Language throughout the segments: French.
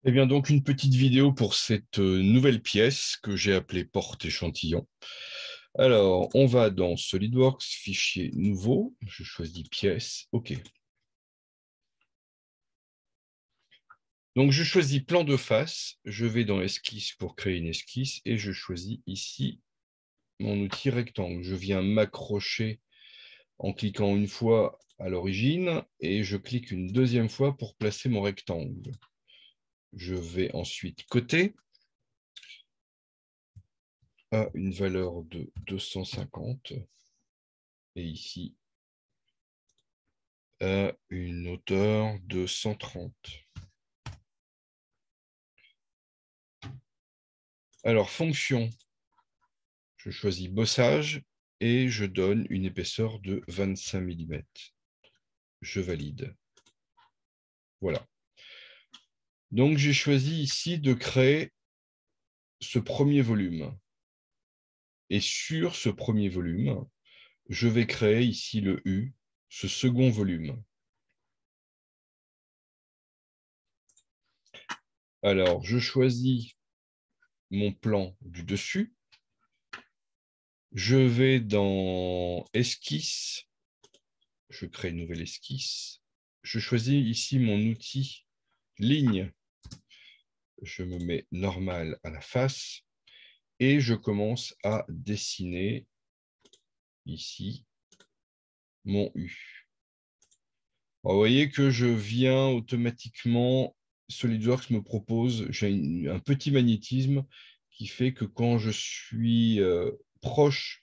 Eh bien, donc, une petite vidéo pour cette nouvelle pièce que j'ai appelée porte échantillon. Alors, on va dans SolidWorks, fichier nouveau. Je choisis pièce. OK. Donc, je choisis plan de face. Je vais dans esquisse pour créer une esquisse et je choisis ici mon outil rectangle. Je viens m'accrocher en cliquant une fois à l'origine et je clique une deuxième fois pour placer mon rectangle. Je vais ensuite coter à une valeur de 250 et ici à une hauteur de 130. Alors, fonction, je choisis bossage et je donne une épaisseur de 25 mm. Je valide. Voilà. Donc, j'ai choisi ici de créer ce premier volume. Et sur ce premier volume, je vais créer ici le U, ce second volume. Alors, je choisis mon plan du dessus. Je vais dans esquisse. Je crée une nouvelle esquisse. Je choisis ici mon outil ligne. Je me mets normal à la face et je commence à dessiner ici mon U. Alors, vous voyez que je viens automatiquement, SolidWorks me propose, j'ai un petit magnétisme qui fait que quand je suis proche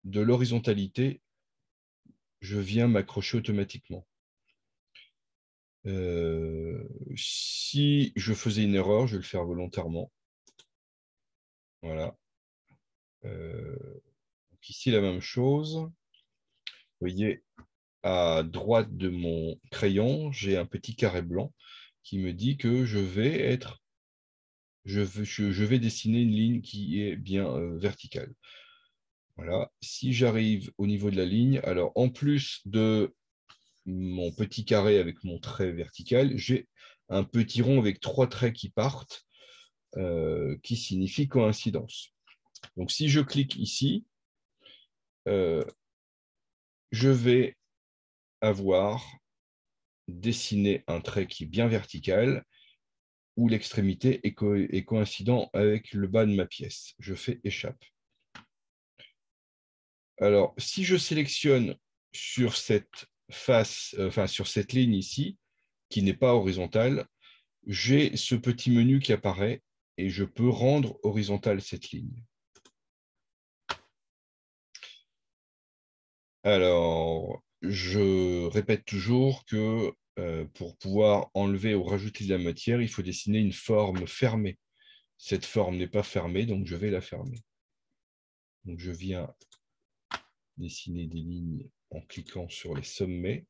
de l'horizontalité, je viens m'accrocher automatiquement. Si je faisais une erreur, je vais le faire volontairement. Voilà. Donc ici, la même chose. Vous voyez, à droite de mon crayon, j'ai un petit carré blanc qui me dit que je vais dessiner une ligne qui est bien verticale. Voilà. Si j'arrive au niveau de la ligne, alors en plus de mon petit carré avec mon trait vertical, j'ai un petit rond avec 3 traits qui partent, qui signifie coïncidence. Donc si je clique ici, euh, je vais avoir dessiné un trait qui est bien vertical, où l'extrémité est coïncident avec le bas de ma pièce. Je fais échappe. Alors, si je sélectionne sur cette face, enfin sur cette ligne ici, qui n'est pas horizontale, j'ai ce petit menu qui apparaît et je peux rendre horizontale cette ligne. Alors, je répète toujours que pour pouvoir enlever ou rajouter de la matière, il faut dessiner une forme fermée. Cette forme n'est pas fermée, donc je vais la fermer. Donc, je viens dessiner des lignes en cliquant sur les sommets.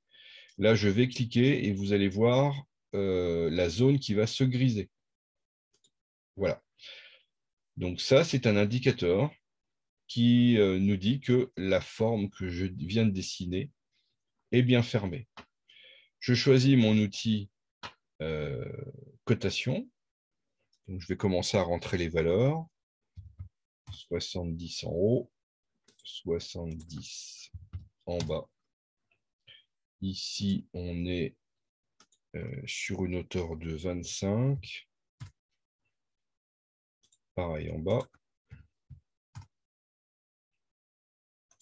Là, je vais cliquer et vous allez voir la zone qui va se griser. Voilà. Donc ça, c'est un indicateur qui nous dit que la forme que je viens de dessiner est bien fermée. Je choisis mon outil cotation. Donc, je vais commencer à rentrer les valeurs. 70 en haut, 70 en bas. Ici, on est sur une hauteur de 25. Pareil en bas.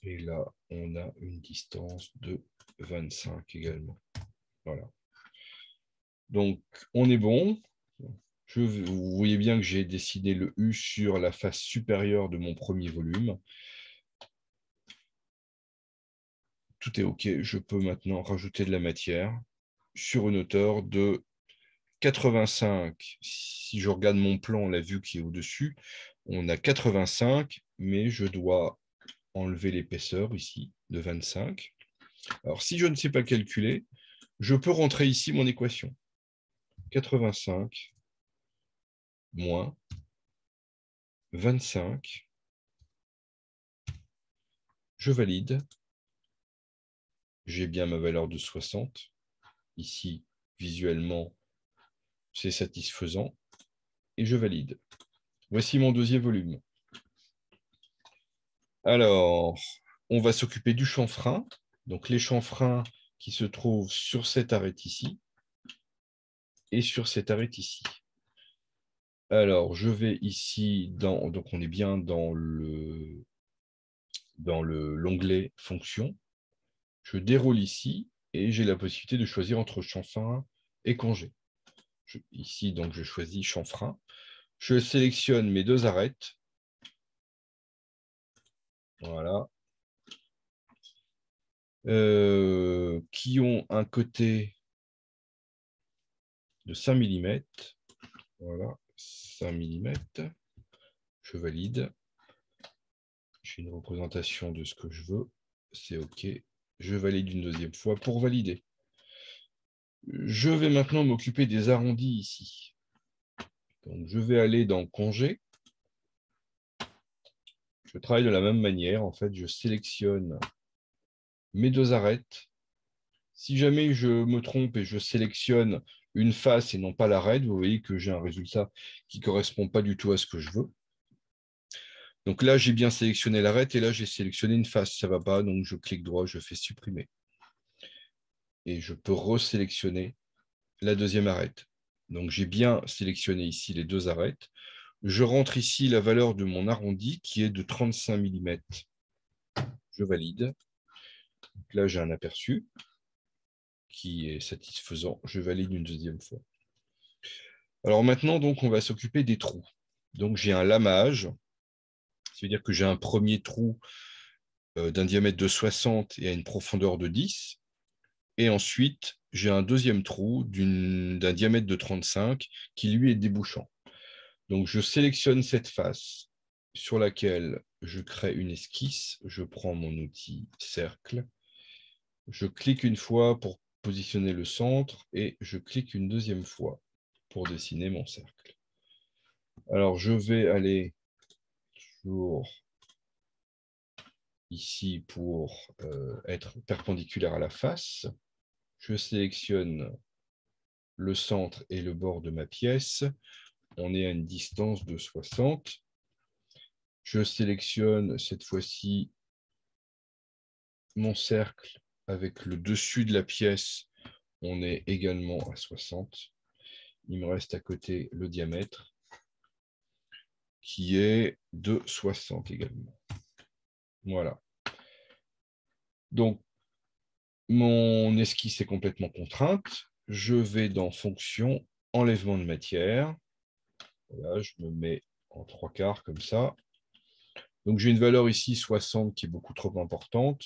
Et là, on a une distance de 25 également. Voilà. Donc, on est bon. Vous voyez bien que j'ai dessiné le U sur la face supérieure de mon premier volume. Tout est OK. Je peux maintenant rajouter de la matière sur une hauteur de 85. Si je regarde mon plan, la vue qui est au-dessus, on a 85, mais je dois enlever l'épaisseur ici de 25. Alors, si je ne sais pas calculer, je peux rentrer ici mon équation. 85 moins 25. Je valide. J'ai bien ma valeur de 60. Ici, visuellement, C'est satisfaisant. Et je valide. Voici mon deuxième volume. Alors, on va s'occuper du chanfrein. Donc, les chanfreins qui se trouvent sur cette arête ici et sur cette arête ici. Alors, je vais ici, donc on est bien dans l'onglet Fonction. Je déroule ici et j'ai la possibilité de choisir entre chanfrein et congé. Ici, donc, je choisis chanfrein. Je sélectionne mes deux arêtes. Voilà. Qui ont un côté de 5 mm. Voilà, 5 mm. Je valide. J'ai une représentation de ce que je veux. C'est OK. Je valide une deuxième fois pour valider. Je vais maintenant m'occuper des arrondis ici. Donc, je vais aller dans Congé. Je travaille de la même manière. En fait, je sélectionne mes deux arêtes. Si jamais je me trompe et je sélectionne une face et non pas l'arête, vous voyez que j'ai un résultat qui ne correspond pas du tout à ce que je veux. Donc là, j'ai bien sélectionné l'arête et là, j'ai sélectionné une face. Ça ne va pas, donc je clique droit, je fais supprimer. Et je peux resélectionner la deuxième arête. Donc j'ai bien sélectionné ici les deux arêtes. Je rentre ici la valeur de mon arrondi qui est de 35 mm. Je valide. Donc là, j'ai un aperçu qui est satisfaisant. Je valide une deuxième fois. Alors maintenant, donc, on va s'occuper des trous. Donc j'ai un lamage. C'est-à-dire que j'ai un premier trou d'un diamètre de 60 et à une profondeur de 10. Et ensuite, j'ai un deuxième trou d'un diamètre de 35 qui, lui, est débouchant. Donc, je sélectionne cette face sur laquelle je crée une esquisse. Je prends mon outil cercle. Je clique une fois pour positionner le centre et je clique une deuxième fois pour dessiner mon cercle. Alors, je vais aller toujours ici pour être perpendiculaire à la face. Je sélectionne le centre et le bord de ma pièce. On est à une distance de 60. Je sélectionne cette fois-ci mon cercle avec le dessus de la pièce. On est également à 60. Il me reste à côté le diamètre qui est de 60 également. Voilà. Donc, mon esquisse est complètement contrainte. Je vais dans Fonction, enlèvement de matière. Voilà, je me mets en 3/4 comme ça. Donc, j'ai une valeur ici, 60, qui est beaucoup trop importante.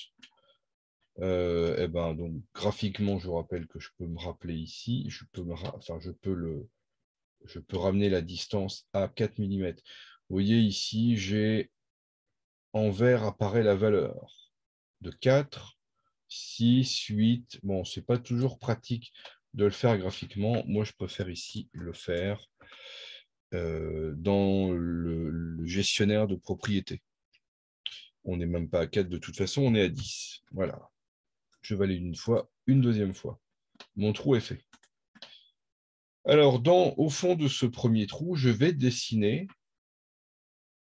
Et ben, donc, graphiquement, je vous rappelle que je peux me rappeler ici. Je peux ramener la distance à 4 mm. Vous voyez ici, en vert apparaît la valeur de 4, 6, 8. Bon, ce n'est pas toujours pratique de le faire graphiquement. Moi, je préfère ici le faire dans le gestionnaire de propriété. On n'est même pas à 4 de toute façon, on est à 10. Voilà. Je valide une fois, une deuxième fois. Mon trou est fait. Alors, au fond de ce premier trou, je vais dessiner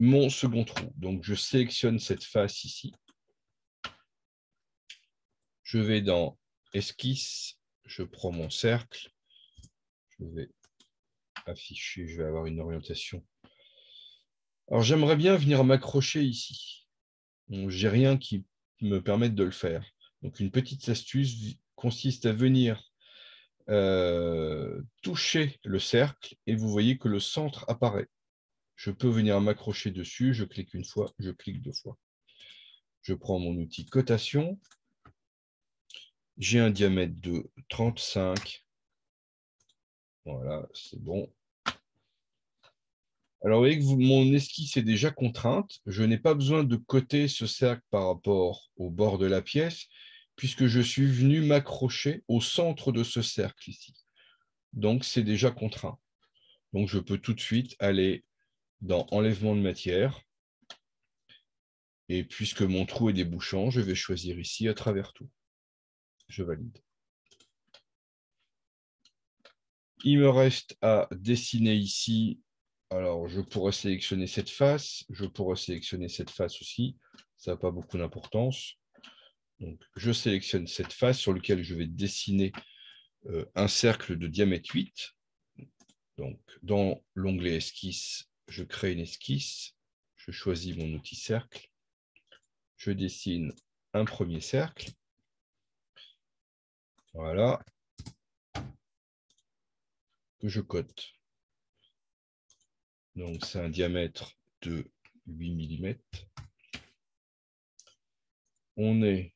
mon second trou. Donc, je sélectionne cette face ici. Je vais dans Esquisse, je prends mon cercle. Je vais afficher, je vais avoir une orientation. Alors, j'aimerais bien venir m'accrocher ici. Je n'ai rien qui me permette de le faire. Donc, une petite astuce consiste à venir toucher le cercle et vous voyez que le centre apparaît. Je peux venir m'accrocher dessus, je clique une fois, je clique deux fois. Je prends mon outil cotation. J'ai un diamètre de 35. Voilà, c'est bon. Alors, vous voyez que mon esquisse est déjà contrainte. Je n'ai pas besoin de coter ce cercle par rapport au bord de la pièce, puisque je suis venu m'accrocher au centre de ce cercle ici. Donc, c'est déjà contraint. Donc, je peux tout de suite aller dans Enlèvement de matière. Et puisque mon trou est débouchant, je vais choisir ici à travers tout. Je valide. Il me reste à dessiner ici. Alors, je pourrais sélectionner cette face. Je pourrais sélectionner cette face aussi. Ça n'a pas beaucoup d'importance. Donc, je sélectionne cette face sur laquelle je vais dessiner un cercle de diamètre 8. Donc, dans l'onglet esquisse, je crée une esquisse. Je choisis mon outil cercle. Je dessine un premier cercle. Voilà. Que je cote. Donc, c'est un diamètre de 8 mm. On est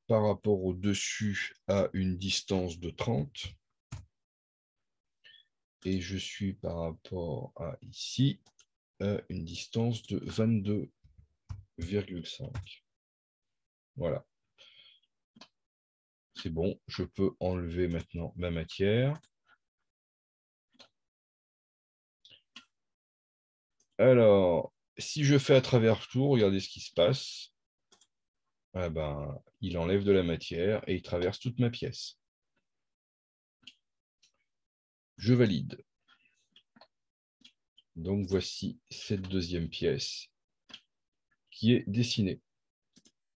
par rapport au dessus à une distance de 30. Et je suis par rapport à ici à une distance de 22,5. Voilà. C'est bon, je peux enlever maintenant ma matière. Alors, si je fais à travers le tour, regardez ce qui se passe. Ah ben, il enlève de la matière et il traverse toute ma pièce. Je valide. Donc voici cette deuxième pièce qui est dessinée.